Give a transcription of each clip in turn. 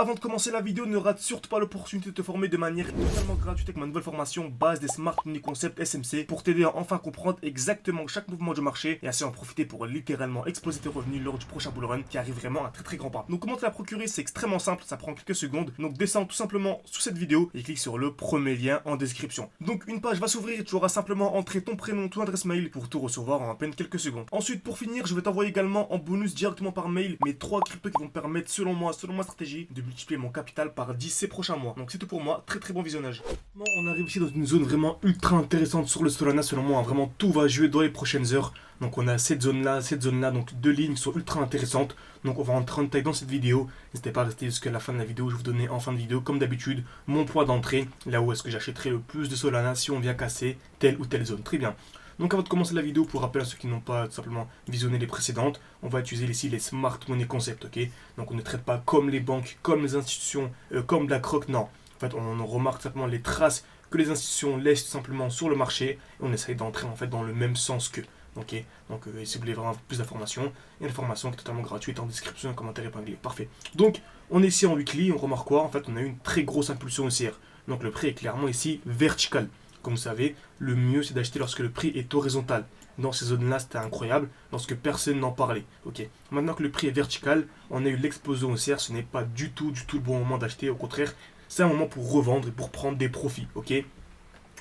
avant de commencer la vidéo, ne rate surtout pas l'opportunité de te former de manière totalement gratuite avec ma nouvelle formation base des Smart Money Concept SMC pour t'aider à enfin comprendre exactement chaque mouvement du marché et ainsi en profiter pour littéralement exploser tes revenus lors du prochain bull run qui arrive vraiment à très grand pas. Donc comment te la procurer, c'est extrêmement simple, ça prend quelques secondes. Donc descends tout simplement sous cette vidéo et clique sur le premier lien en description. Donc une page va s'ouvrir et tu auras simplement entré ton prénom, ton adresse mail pour tout recevoir en à peine quelques secondes. Ensuite pour finir, je vais t'envoyer également en bonus directement par mail mes 3 cryptos qui vont permettre selon moi, selon ma stratégie, de multiplier mon capital par 10 ces prochains mois. Donc c'est tout pour moi, très bon visionnage. Bon, on arrive ici dans une zone vraiment ultra intéressante sur le Solana selon moi, hein. Vraiment tout va jouer dans les prochaines heures. Donc on a cette zone là, donc deux lignes qui sont ultra intéressantes. Donc on va rentrer en détail dans cette vidéo. N'hésitez pas à rester jusqu'à la fin de la vidéo, je vais vous donner en fin de vidéo comme d'habitude mon point d'entrée, là où est-ce que j'achèterai le plus de Solana si on vient casser telle ou telle zone. Très bien. Donc avant de commencer la vidéo, pour rappel à ceux qui n'ont pas tout simplement visionné les précédentes, on va utiliser ici les Smart Money Concept, ok. Donc on ne traite pas comme les banques, comme les institutions, comme BlackRock, non. En fait, on remarque simplement les traces que les institutions laissent tout simplement sur le marché et on essaye d'entrer en fait dans le même sens qu'eux. Ok, donc si vous voulez vraiment plus d'informations, il y a une formation qui est totalement gratuite en description, un commentaire épinglé. Parfait. Donc on est ici en weekly, on remarque quoi? En fait, on a eu une très grosse impulsion haussière. Donc le prix est clairement ici vertical. Comme vous savez, le mieux c'est d'acheter lorsque le prix est horizontal. Dans ces zones-là, c'était incroyable, lorsque personne n'en parlait. Ok. Maintenant que le prix est vertical, on a eu l'explosion haussière, ce n'est pas du tout le bon moment d'acheter. Au contraire, c'est un moment pour revendre et pour prendre des profits. Ok.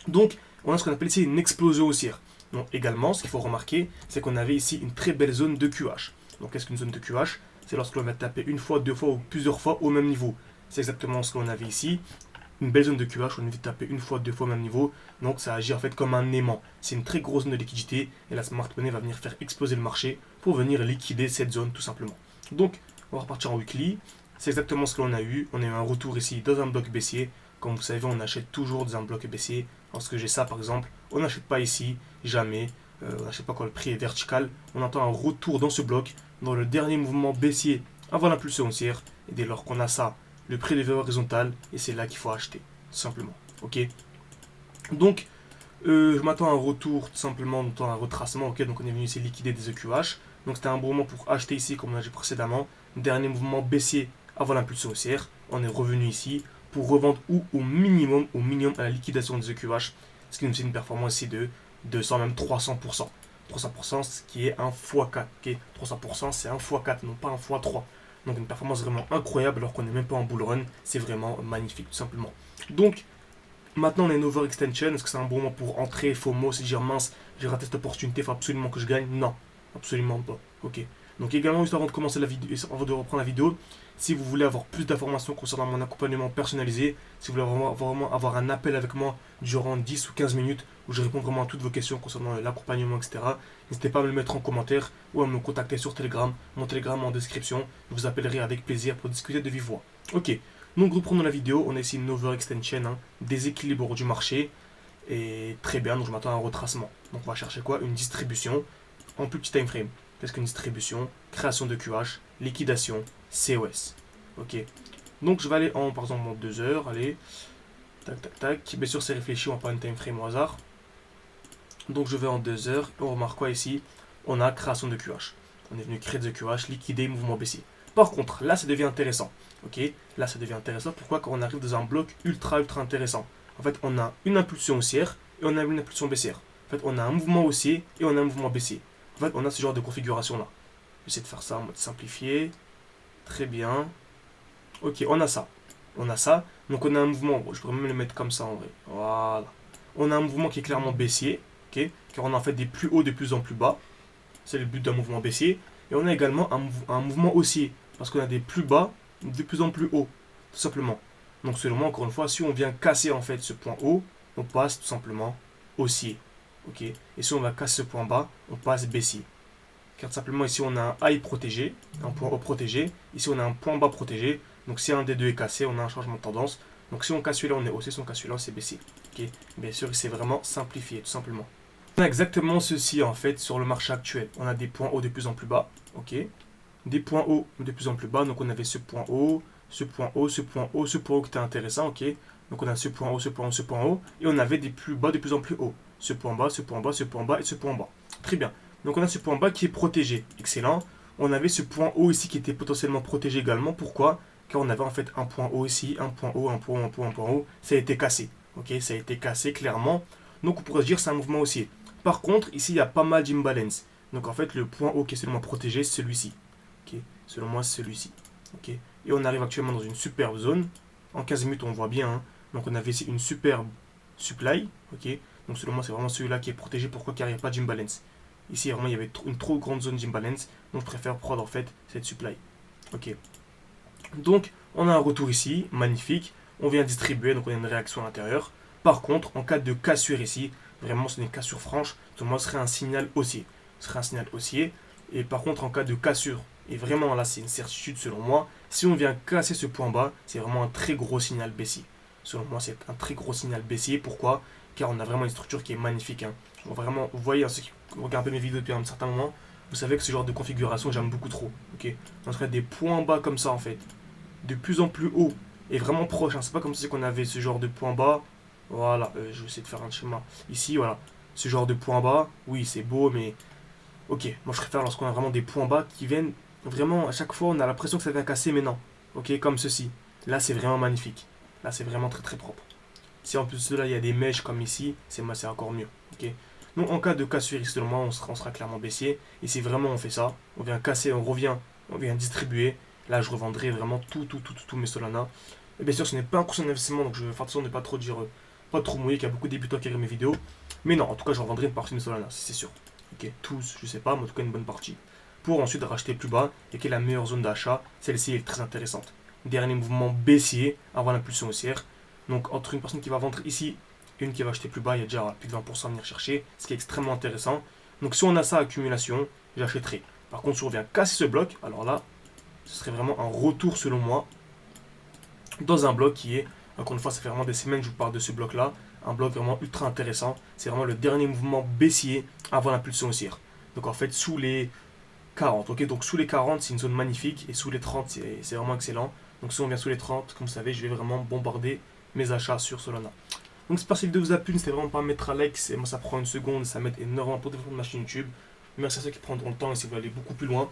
Donc, on a ce qu'on appelle ici une explosion haussière. Donc également, ce qu'il faut remarquer, c'est qu'on avait ici une très belle zone de QH. Donc qu'est-ce qu'une zone de QH? C'est lorsque l'on va taper une fois, deux fois ou plusieurs fois au même niveau. C'est exactement ce qu'on avait ici. Une belle zone de QH, on évite de taper une fois, deux fois au même niveau. Donc ça agit en fait comme un aimant. C'est une très grosse zone de liquidité et la smart money va venir faire exploser le marché pour venir liquider cette zone tout simplement. Donc on va repartir en weekly. C'est exactement ce que l'on a eu. On a eu un retour ici dans un bloc baissier. Comme vous savez, on achète toujours dans un bloc baissier. Lorsque j'ai ça par exemple, on n'achète pas ici, jamais. On n'achète pas quand le prix est vertical. On attend un retour dans ce bloc, dans le dernier mouvement baissier avant l'impulsion haussière. Et dès lors qu'on a ça, le prix devient horizontal et c'est là qu'il faut acheter, tout simplement. Ok. Donc, je m'attends à un retour, tout simplement, un retracement. Ok, donc on est venu ici liquider des EQH. Donc c'était un bon moment pour acheter ici, comme on a dit précédemment. Dernier mouvement baissier avant l'impulsion haussière. On est revenu ici pour revendre ou au minimum à la liquidation des EQH. Ce qui nous fait une performance ici de 200, même 300%. 300%, ce qui est un x4. Ok, 300%, c'est un x4, non pas un x3. Donc une performance vraiment incroyable alors qu'on n'est même pas en bull run. C'est vraiment magnifique tout simplement. Donc maintenant on a une overextension. Est-ce que c'est un bon moment pour entrer? FOMO, se dire mince, j'ai raté cette opportunité, il faut absolument que je gagne? Non, absolument pas. Ok. Donc également juste avant de commencer la vidéo, avant de reprendre la vidéo, si vous voulez avoir plus d'informations concernant mon accompagnement personnalisé, si vous voulez vraiment avoir un appel avec moi durant 10 ou 15 minutes où je réponds vraiment à toutes vos questions concernant l'accompagnement, etc., n'hésitez pas à me le mettre en commentaire ou à me contacter sur Telegram. Mon Telegram en description. Je vous appellerai avec plaisir pour discuter de vive voix. Ok, donc reprenons la vidéo. On a ici une overextension, déséquilibre du marché. Et très bien, donc je m'attends à un retracement. Donc on va chercher quoi? Une distribution en plus petit time frame. Qu'est-ce qu'une distribution? Création de QH, liquidation, COS. Ok. Donc je vais aller par exemple en 2 heures. Allez. Tac. Bien sûr c'est réfléchi, on va pas une time frame au hasard. Donc je vais en 2 heures. On remarque quoi ici? On a création de QH. On est venu créer de QH, liquider, mouvement baissier. Par contre, là ça devient intéressant. Ok. Là ça devient intéressant. Pourquoi? Quand on arrive dans un bloc ultra intéressant. En fait, on a une impulsion haussière et on a une impulsion baissière. En fait, on a un mouvement haussier et on a un mouvement baissier. En fait, on a ce genre de configuration là. J'essaie de faire ça en mode simplifié. Très bien. Ok, on a ça. Donc on a un mouvement. Je pourrais même le mettre comme ça en vrai. Voilà. On a un mouvement qui est clairement baissier. Ok. Car on a en fait des plus hauts de plus en plus bas. C'est le but d'un mouvement baissier. Et on a également un mouvement haussier. Parce qu'on a des plus bas de plus en plus haut. Tout simplement. Donc selon moi, encore une fois, si on vient casser en fait ce point haut, on passe tout simplement haussier. Ok. Et si on va casser ce point bas, on passe baissier. Car simplement ici on a un high protégé, un point haut protégé. Ici on a un point bas protégé. Donc si un des deux est cassé, on a un changement de tendance. Donc si on casse celui-là, on est haussier. Si on casse celui-là, c'est baissier. Ok. Bien sûr, c'est vraiment simplifié, tout simplement. On a exactement ceci en fait sur le marché actuel. On a des points hauts de plus en plus bas. Ok. Des points hauts de plus en plus bas. Donc on avait ce point haut, ce point haut, ce point haut, ce point haut qui était intéressant. Ok. Donc on a ce point haut, ce point haut, ce point haut. Et on avait des plus bas de plus en plus haut. Ce point bas, ce point bas, ce point bas et ce point bas. Très bien. Donc on a ce point bas qui est protégé. Excellent. On avait ce point haut ici qui était potentiellement protégé également. Pourquoi? car on avait en fait un point haut ici, un point haut, un point haut, un point haut, un point haut. Ça a été cassé. Ok, ça a été cassé clairement. Donc on pourrait se dire c'est un mouvement haussier. Par contre, ici il y a pas mal d'imbalance. Donc en fait, le point haut qui est selon moi protégé, c'est celui-ci. Ok, selon moi, c'est celui-ci. Ok, et on arrive actuellement dans une superbe zone. En 15 minutes, on voit bien. Hein. Donc on avait ici une superbe supply. Ok, donc selon moi, c'est vraiment celui-là qui est protégé. Pourquoi? Car il n'y a pas d'imbalance. Ici, vraiment, il y avait une trop grande zone d'imbalance. Donc je préfère prendre en fait cette supply. Ok, donc on a un retour ici, magnifique. On vient distribuer, donc on a une réaction à l'intérieur. Par contre, en cas de cassure ici, vraiment ce n'est une cassure franche, selon moi ce serait un signal haussier. Ce serait un signal haussier. Et par contre, en cas de cassure, et vraiment là c'est une certitude selon moi, si on vient casser ce point bas, c'est vraiment un très gros signal baissier. Selon moi, c'est un très gros signal baissier. Pourquoi? Car on a vraiment une structure qui est magnifique. Hein. Vraiment, vous voyez, hein, ceux qui regardent mes vidéos depuis un certain moment, vous savez que ce genre de configuration, j'aime beaucoup trop. Ok, on serait des points bas comme ça en fait, de plus en plus haut et vraiment proche. Hein. C'est pas comme si on avait ce genre de point bas. Voilà, je vais essayer de faire un schéma. Ici, voilà, ce genre de point bas, oui, c'est beau, mais ok, moi je préfère lorsqu'on a vraiment des points bas qui viennent vraiment, à chaque fois on a l'impression que ça vient casser, mais non. Ok, comme ceci. Là c'est vraiment magnifique. Là c'est vraiment très très propre. Si en plus de là il y a des mèches comme ici, c'est encore mieux. Ok. Donc en cas de cassure ici, on sera clairement baissier. Et si vraiment on fait ça, on vient casser, on revient, on vient distribuer. Là je revendrai vraiment tout mes Solana. Et bien sûr ce n'est pas un cours d'investissement, donc je vais faire attention de ne pas trop dire, pas trop mouiller, qu'il y a beaucoup de débutants qui regardent mes vidéos. Mais non, en tout cas je revendrai une partie de mes Solana, c'est sûr. Ok, tous, je sais pas, mais en tout cas une bonne partie. Pour ensuite racheter plus bas, et quelle est la meilleure zone d'achat? Celle-ci est très intéressante. Dernier mouvement baissier avant l'impulsion haussière. Donc entre une personne qui va vendre ici et une qui va acheter plus bas, il y a déjà plus de 20% à venir chercher, ce qui est extrêmement intéressant. Donc si on a ça à accumulation, j'achèterai. Par contre, si on vient casser ce bloc, alors là, ce serait vraiment un retour selon moi dans un bloc qui est, encore une fois, ça fait vraiment des semaines que je vous parle de ce bloc-là, un bloc vraiment ultra intéressant. C'est vraiment le dernier mouvement baissier avant l'impulsion haussière. Donc en fait, sous les 40, ok, donc sous les 40, c'est une zone magnifique, et sous les 30, c'est vraiment excellent. Donc si on vient sous les 30, comme vous savez, je vais vraiment bombarder mes achats sur Solana. Donc j'espère que cette vidéo vous a plu, n'hésitez vraiment pas à mettre un like, moi ça prend une seconde, ça m'aide énormément pour développer ma chaîne YouTube. Merci à ceux qui prendront le temps et si vous voulez aller beaucoup plus loin.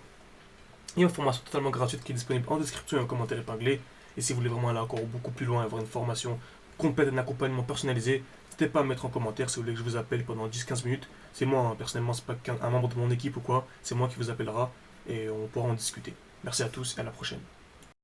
Il y a une formation totalement gratuite qui est disponible en description et en commentaire épinglé. Et si vous voulez vraiment aller encore beaucoup plus loin et avoir une formation complète, un accompagnement personnalisé, n'hésitez pas à mettre en commentaire si vous voulez que je vous appelle pendant 10-15 minutes. C'est moi, hein, personnellement, c'est pas un membre de mon équipe ou quoi, c'est moi qui vous appellera et on pourra en discuter. Merci à tous et à la prochaine.